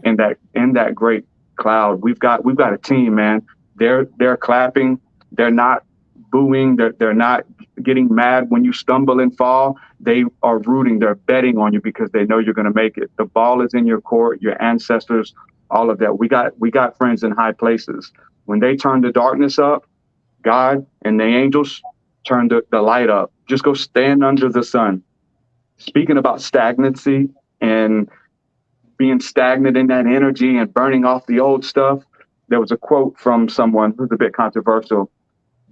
Speaker 5: In that great cloud. We've got a team, man. They're clapping. They're not booing. They're not getting mad when you stumble and fall. They are rooting. They're betting on you because they know you're going to make it. The ball is in your court, your ancestors, all of that. We got friends in high places. When they turn the darkness up, God and the angels turn the light up. Just go stand under the sun. Speaking about stagnancy and being stagnant in that energy and burning off the old stuff, there was a quote from someone who's a bit controversial,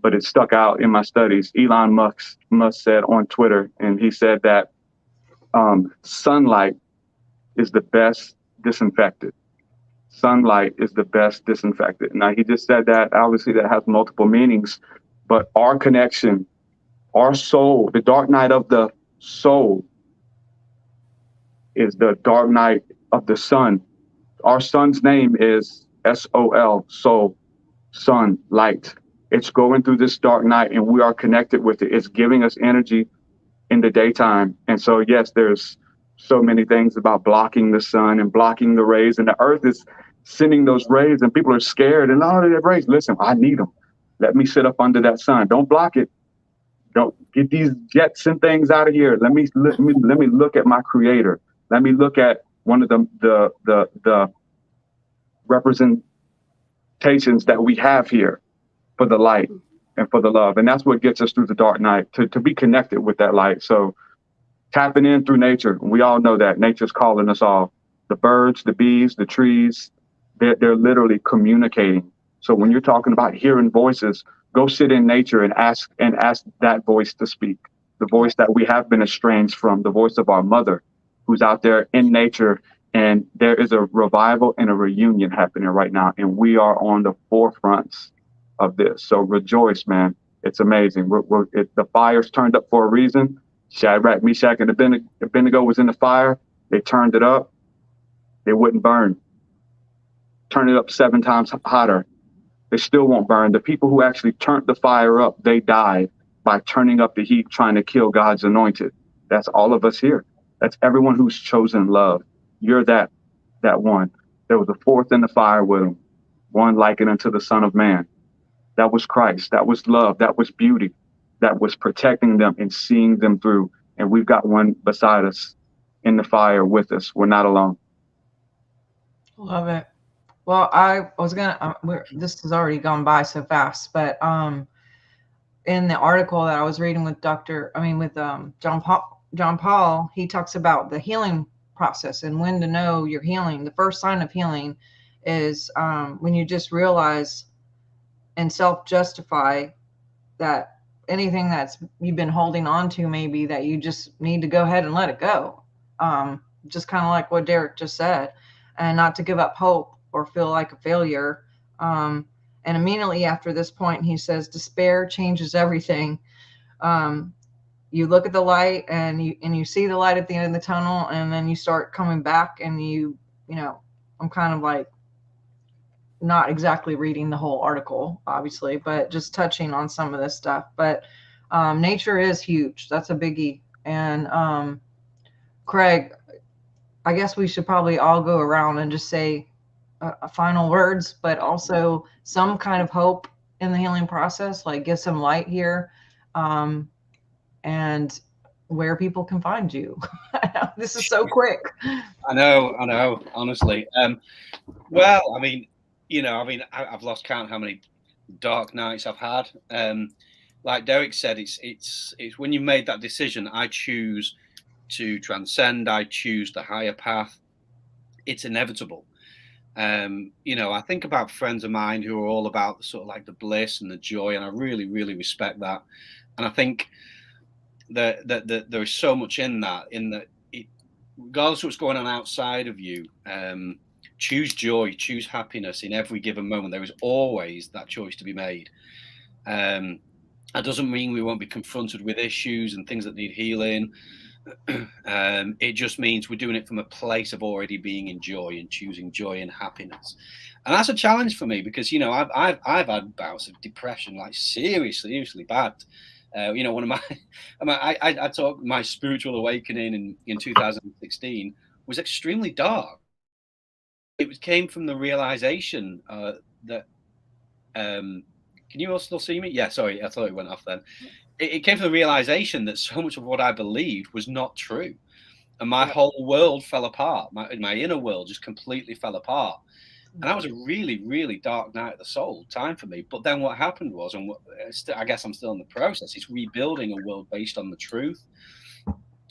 Speaker 5: but it stuck out in my studies. Elon Musk said on Twitter, and he said that sunlight is the best disinfectant. Sunlight is the best disinfectant. Now, he just said that. Obviously, that has multiple meanings, but our connection, our soul, the dark night of the soul is the dark night of the sun. Our sun's name is SOL, soul, sun, light. It's going through this dark night and we are connected with it. It's giving us energy in the daytime. And so, yes, there's so many things about blocking the sun and blocking the rays, and the earth is sending those rays and people are scared and all of that rays. Listen, I need them. Let me sit up under that sun. Don't block it. Don't get these jets and things out of here. Let me look at my creator. Let me look at one of the representations that we have here for the light and for the love. And that's what gets us through the dark night, to be connected with that light. So tapping in through nature. We all know that nature's calling us all. The birds, the bees, the trees, they're literally communicating. So when you're talking about hearing voices, go sit in nature and ask that voice to speak. The voice that we have been estranged from, the voice of our mother, who's out there in nature. And there is a revival and a reunion happening right now. And we are on the forefronts of this. So rejoice, man. It's amazing. The fire's turned up for a reason. Shadrach, Meshach, and Abednego was in the fire. They turned it up. They wouldn't burn. Turn it up 7 times hotter. They still won't burn. The people who actually turned the fire up, they died by turning up the heat, trying to kill God's anointed. That's all of us here. That's everyone who's chosen love. You're that one. There was a fourth in the fire with him, one likened unto the Son of Man. That was Christ. That was love. That was beauty. That was protecting them and seeing them through. And we've got one beside us in the fire with us. We're not alone.
Speaker 2: Love it. Well, I was this has already gone by so fast, but in the article that I was reading with John Paul, he talks about the healing process and when to know you're healing. The first sign of healing is when you just realize and self-justify that anything that's you've been holding on to, maybe that you just need to go ahead and let it go. Just kind of like what Derek just said, and not to give up hope or feel like a failure. And immediately after this point, he says, despair changes everything. You look at the light and you see the light at the end of the tunnel, and then you start coming back, and I'm kind of like not exactly reading the whole article, obviously, but just touching on some of this stuff. But nature is huge. That's a biggie. And Craig, I guess we should probably all go around and just say final words, but also some kind of hope in the healing process, like get some light here, and where people can find you. This is so quick.
Speaker 1: I know, honestly. Well, I've lost count how many dark nights I've had. Like Derek said, it's when you made that decision, I choose to transcend, I choose the higher path. It's inevitable. I think about friends of mine who are all about sort of like the bliss and the joy, and I really, really respect that. And I think that there is so much in that, regardless of what's going on outside of you, choose joy, choose happiness in every given moment. There is always that choice to be made. That doesn't mean we won't be confronted with issues and things that need healing. It just means we're doing it from a place of already being in joy and choosing joy and happiness. And that's a challenge for me because, I've had bouts of depression, like seriously bad. One of I talk, my spiritual awakening in 2016 was extremely dark. It came from the realization that, can you all still see me? Yeah, sorry, I thought it went off then. It came from the realization that so much of what I believed was not true. And my whole world fell apart. My inner world just completely fell apart. And that was a really, really dark night of the soul time for me. But then what happened was, and I guess I'm still in the process, is rebuilding a world based on the truth,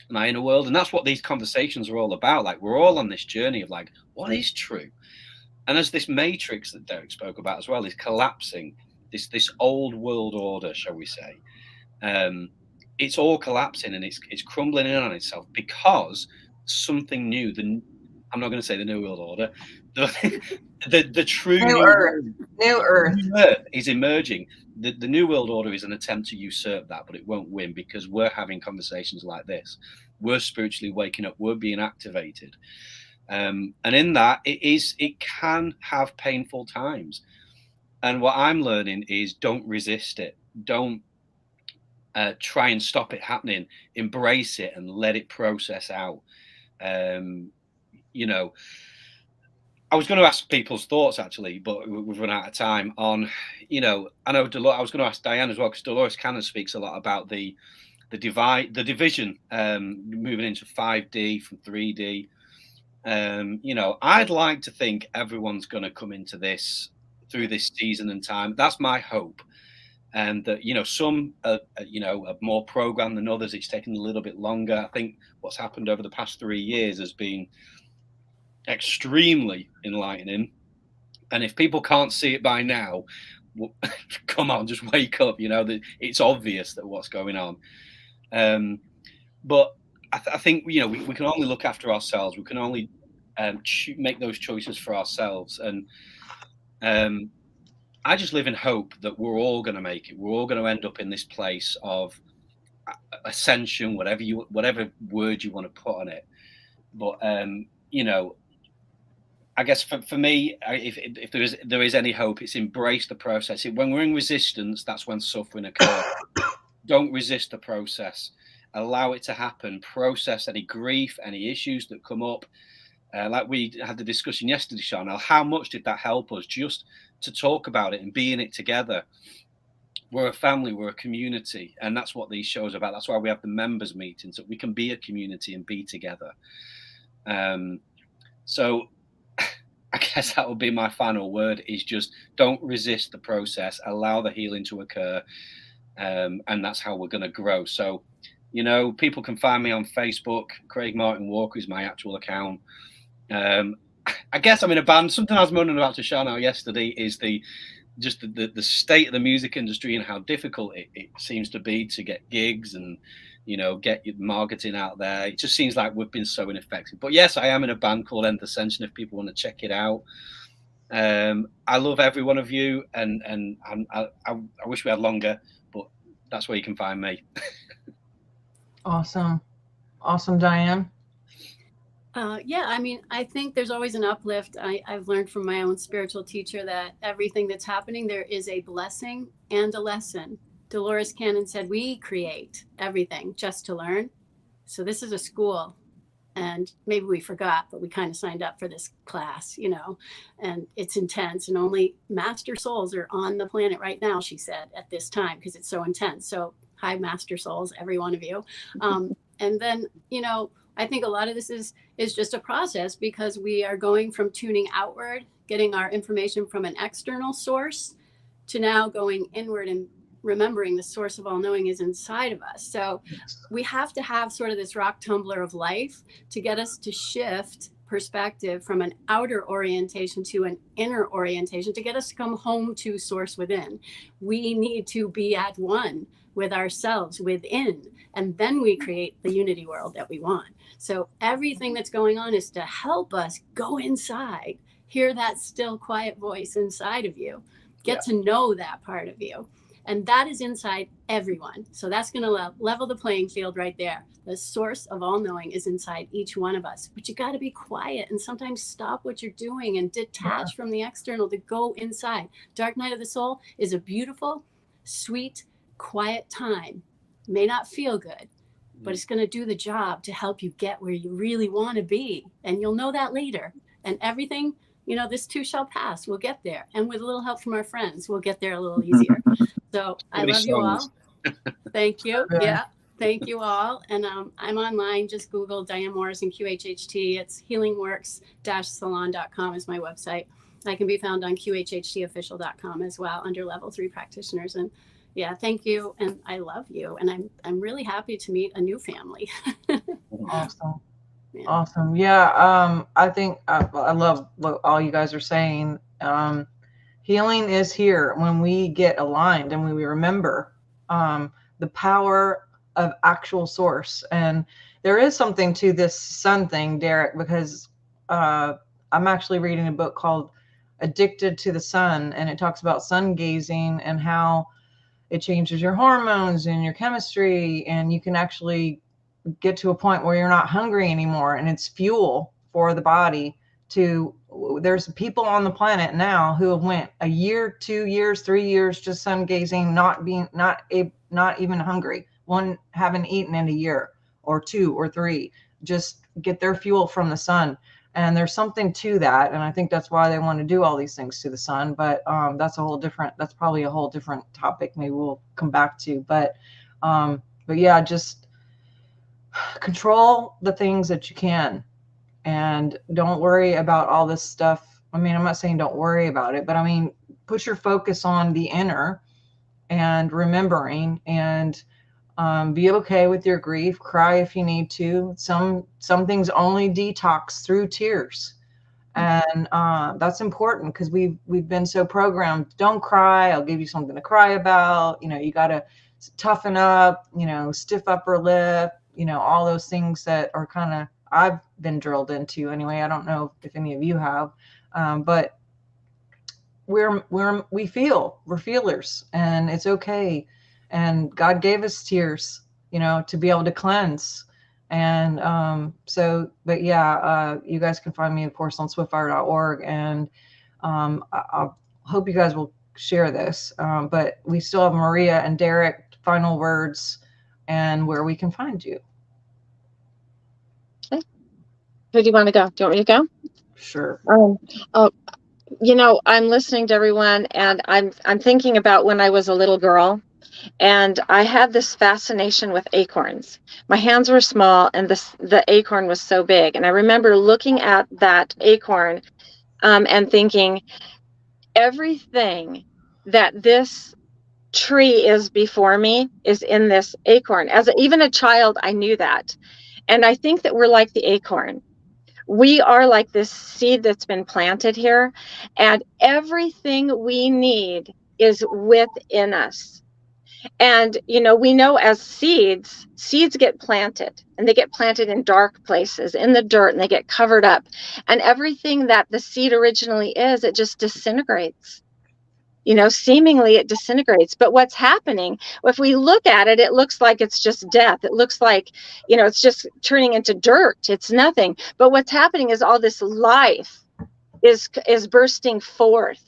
Speaker 1: my inner world. And that's what these conversations are all about. Like, we're all on this journey of like, what is true? And as this matrix that Derek spoke about as well is collapsing, this old world order, shall we say, it's all collapsing and it's crumbling in on itself because something new, I'm not going to say the new world order, the true
Speaker 2: new earth
Speaker 1: is emerging. The new world order is an attempt to usurp that, but it won't win because we're having conversations like this. We're spiritually waking up. We're being activated. And in that, it can have painful times. And what I'm learning is don't resist it. Don't try and stop it happening. Embrace it and let it process out. You know, I was going to ask people's thoughts actually, but we've run out of time on, you know, I know I was going to ask Diane as well, because Dolores Cannon speaks a lot about the division, moving into 5D from 3D. You know, I'd like to think everyone's going to come into this through this season and time. That's my hope. And that, you know, some you know, are more programmed than others. It's taken a little bit longer. I think what's happened over the past 3 years has been extremely enlightening. And if people can't see it by now, well, come on, just wake up. You know, that it's obvious that what's going on. But I think, you know, we can only look after ourselves. We can only make those choices for ourselves. And I just live in hope that we're all going to make it. We're all going to end up in this place of ascension, whatever word you want to put on it. But you know, I guess for me, if there is any hope, it's embrace the process. When we're in resistance, that's when suffering occurs. Don't resist the process. Allow it to happen. Process any grief, any issues that come up. Like we had the discussion yesterday, Sharnael, how much did that help us just to talk about it and be in it together? We're a family, we're a community, and that's what these shows are about. That's why we have the members meetings, that we can be a community and be together. So I guess that would be my final word, is just don't resist the process, allow the healing to occur, and that's how we're going to grow. So, you know, people can find me on Facebook. Craig Martin Walker is my actual account. I guess I'm in a band. Something I was moaning about to Sharnael yesterday is the state of the music industry and how difficult it seems to be to get gigs and, you know, get your marketing out there. It just seems like we've been so ineffective. But yes, I am in a band called End Ascension if people want to check it out. I love every one of you, and I wish we had longer, but that's where you can find me.
Speaker 2: Awesome, Diane.
Speaker 4: Yeah, I mean, I think there's always an uplift. I've learned from my own spiritual teacher that everything that's happening, there is a blessing and a lesson. Dolores Cannon said, we create everything just to learn. So this is a school, and maybe we forgot, but we kind of signed up for this class, you know, and it's intense, and only master souls are on the planet right now, she said, at this time, because it's so intense. So hi, master souls, every one of you. And then, you know, I think a lot of this is just a process, because we are going from tuning outward, getting our information from an external source, to now going inward and remembering the source of all knowing is inside of us. So we have to have sort of this rock tumbler of life to get us to shift perspective from an outer orientation to an inner orientation, to get us to come home to source within. We need to be at one with ourselves within, and then we create the unity world that we want. So everything that's going on is to help us go inside, hear that still quiet voice inside of you, get to know that part of you. And that is inside everyone. So that's going to level the playing field right there. The source of all knowing is inside each one of us. But you got to be quiet and sometimes stop what you're doing and detach from the external to go inside. Dark Night of the Soul is a beautiful, sweet, quiet time. May not feel good, but it's going to do the job to help you get where you really want to be. And you'll know that later. And everything, you know, this too shall pass. We'll get there. And with a little help from our friends, we'll get there a little easier. So I love you all. Thank you. Yeah. Thank you all. And I'm online. Just Google Diane Morrison QHHT. It's healingworks-salon.com is my website. I can be found on QHHTofficial.com as well under level 3 practitioners. And yeah, thank you. And I love you. And I'm really happy to meet a new family.
Speaker 2: Awesome.
Speaker 4: Yeah.
Speaker 2: Awesome. Yeah. I think I love what all you guys are saying. Healing is here when we get aligned and when we remember the power of actual source. And there is something to this sun thing, Derek, because I'm actually reading a book called Addicted to the Sun, and it talks about sun gazing and how it changes your hormones and your chemistry, and you can actually get to a point where you're not hungry anymore, and it's fuel for the body. There's people on the planet now who have went a year, 2 years, 3 years just sun gazing, not even hungry, one haven't eaten in a year or 2 or 3, just get their fuel from the sun. And there's something to that, and I think that's why they want to do all these things to the sun. But that's probably a whole different topic. Maybe we'll come back to. But yeah, just control the things that you can, and don't worry about all this stuff. I mean, I'm not saying don't worry about it, but I mean, put your focus on the inner and remembering, and be okay with your grief. Cry if you need to. Some things only detox through tears, and that's important because we've been so programmed. Don't cry. I'll give you something to cry about. You got to toughen up. Stiff upper lip. All those things that are kind of I've been drilled into anyway. I don't know if any of you have, but we're feelers, and it's okay. And God gave us tears, to be able to cleanse. And but yeah, you guys can find me, of course, on swiftfire.org. And I hope you guys will share this. But we still have Maria and Derek, final words and where we can find you.
Speaker 7: Okay. Who do you want to go? Do you want me to go?
Speaker 2: Sure.
Speaker 7: I'm listening to everyone, and I'm thinking about when I was a little girl. And I had this fascination with acorns. My hands were small, and the acorn was so big. And I remember looking at that acorn and thinking, everything that this tree is before me is in this acorn. Even a child, I knew that. And I think that we're like the acorn. We are like this seed that's been planted here, and everything we need is within us. And, we know as seeds get planted, and they get planted in dark places, in the dirt, and they get covered up. And everything that the seed originally is, it just disintegrates. Seemingly it disintegrates. But what's happening, if we look at it, it looks like it's just death. It looks like, it's just turning into dirt. It's nothing. But what's happening is all this life is bursting forth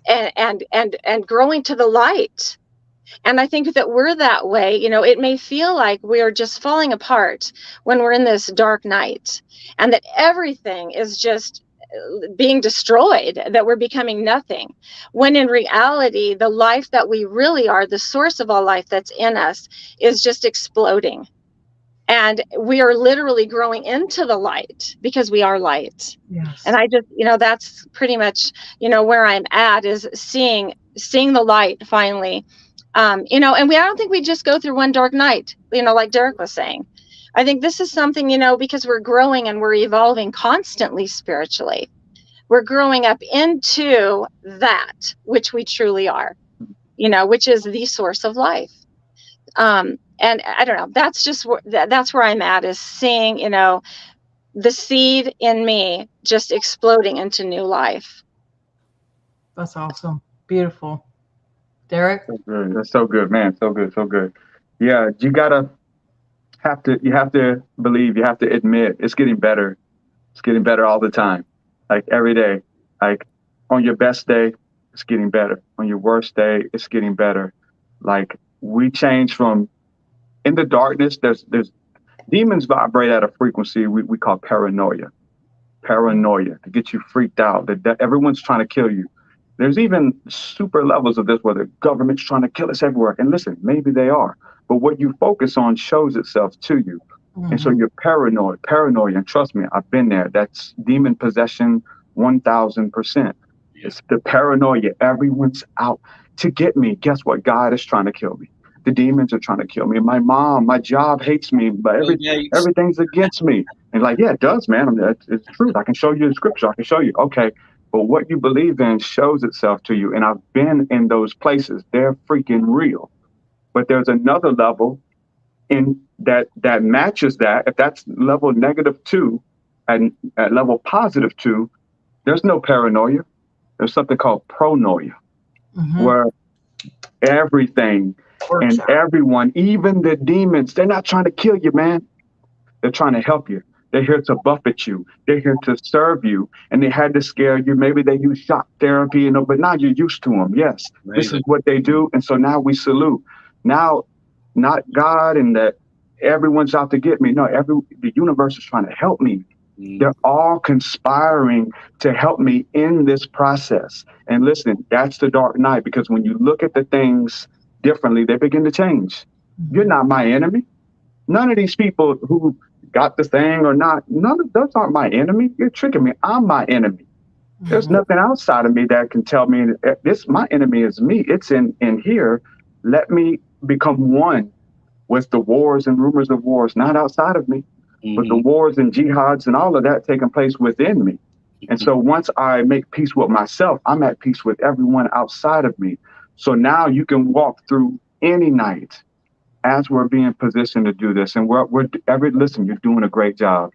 Speaker 7: and growing to the light. And I think that we're that way. It may feel like we're just falling apart when we're in this dark night, and that everything is just being destroyed, that we're becoming nothing, when in reality, the life that we really are, the source of all life that's in us, is just exploding. And we are literally growing into the light because we are light.
Speaker 2: Yes.
Speaker 7: And I just, that's pretty much, where I'm at, is seeing the light finally. And I don't think we just go through one dark night, like Derek was saying. I think this is something, because we're growing and we're evolving constantly spiritually. We're growing up into that which we truly are, which is the source of life. And I don't know, that's where I'm at, is seeing, the seed in me just exploding into new life.
Speaker 2: That's awesome. Beautiful. Derek?
Speaker 5: So good. That's so good, man. So good. So good. Yeah. You have to believe, you have to admit it's getting better. It's getting better all the time. Like every day, like on your best day, it's getting better. On your worst day, it's getting better. Like we change from, in the darkness, there's demons vibrate at a frequency we call paranoia to get you freaked out, that everyone's trying to kill you. There's even super levels of this where the government's trying to kill us everywhere. And listen, maybe they are, but what you focus on shows itself to you. Mm-hmm. And so you're paranoid. And trust me, I've been there. That's demon possession 1000%. It's the paranoia. Everyone's out to get me. Guess what? God is trying to kill me. The demons are trying to kill me. My mom, my job hates me, but everything's against me. And like, yeah, it does, man. I mean, it's truth. I can show you the scripture. I can show you. Okay. But what you believe in shows itself to you. And I've been in those places. They're freaking real. But there's another level in that matches that. If that's level -2 and at level +2, there's no paranoia. There's something called pronoia, where everything and everyone, even the demons, they're not trying to kill you, man. They're trying to help you. They're here to buffet you. They're here to serve you. And they had to scare you. Maybe they use shock therapy, but now you're used to them. Yes, amazing. This is what they do. And so now we salute. Now, not God and that everyone's out to get me. No, the universe is trying to help me. They're all conspiring to help me in this process. And listen, that's the dark night, because when you look at the things differently, they begin to change. You're not my enemy. None of these people who got the thing or not, none of those aren't my enemy. You're tricking me. I'm my enemy. There's nothing outside of me that can tell me my enemy is me. It's in here. Let me become one with the wars and rumors of wars, not outside of me. But the wars and jihads and all of that taking place within me. And so once I make peace with myself, I'm at peace with everyone outside of me. So now you can walk through any night as we're being positioned to do this. And listen, you're doing a great job.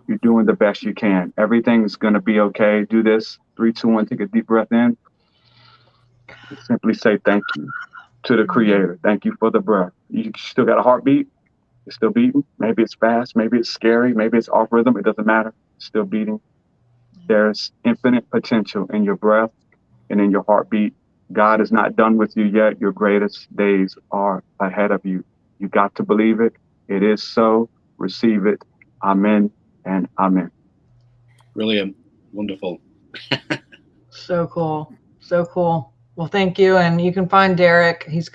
Speaker 5: You're doing the best you can. Everything's going to be okay. Do this. 3, 2, 1, take a deep breath in. Simply say thank you to the Creator. Thank you for the breath. You still got a heartbeat. It's still beating. Maybe it's fast. Maybe it's scary. Maybe it's off rhythm. It doesn't matter. It's still beating. There's infinite potential in your breath and in your heartbeat. God is not done with you yet. Your greatest days are ahead of you. You got to believe it. It is so. Receive it. Amen and amen.
Speaker 1: Brilliant. Wonderful.
Speaker 2: So cool. So cool. Well, thank you. And you can find Derek. He's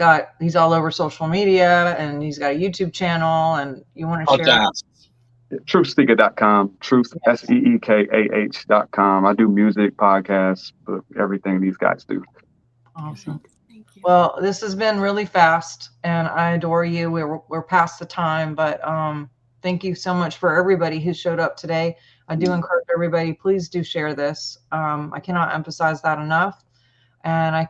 Speaker 2: all over social media, and he's got a YouTube channel, and you want to share.
Speaker 5: TruthSeekah.com, SEEKAH.com. I do music, podcasts, everything these guys do.
Speaker 2: Awesome. Thank you. Well, this has been really fast, and I adore you. We're past the time, but thank you so much for everybody who showed up today. I do encourage everybody, please do share this. I cannot emphasize that enough. And I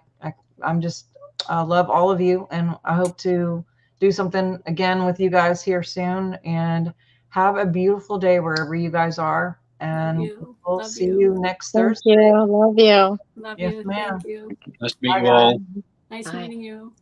Speaker 2: love all of you, and I hope to do something again with you guys here soon. And have a beautiful day wherever you guys are. And we'll see you next Thursday.
Speaker 7: Thank you. Love you.
Speaker 4: Love
Speaker 2: yes,
Speaker 4: you.
Speaker 2: ma'am.
Speaker 4: Thank you.
Speaker 1: Nice to meet you all.
Speaker 4: Nice meeting you.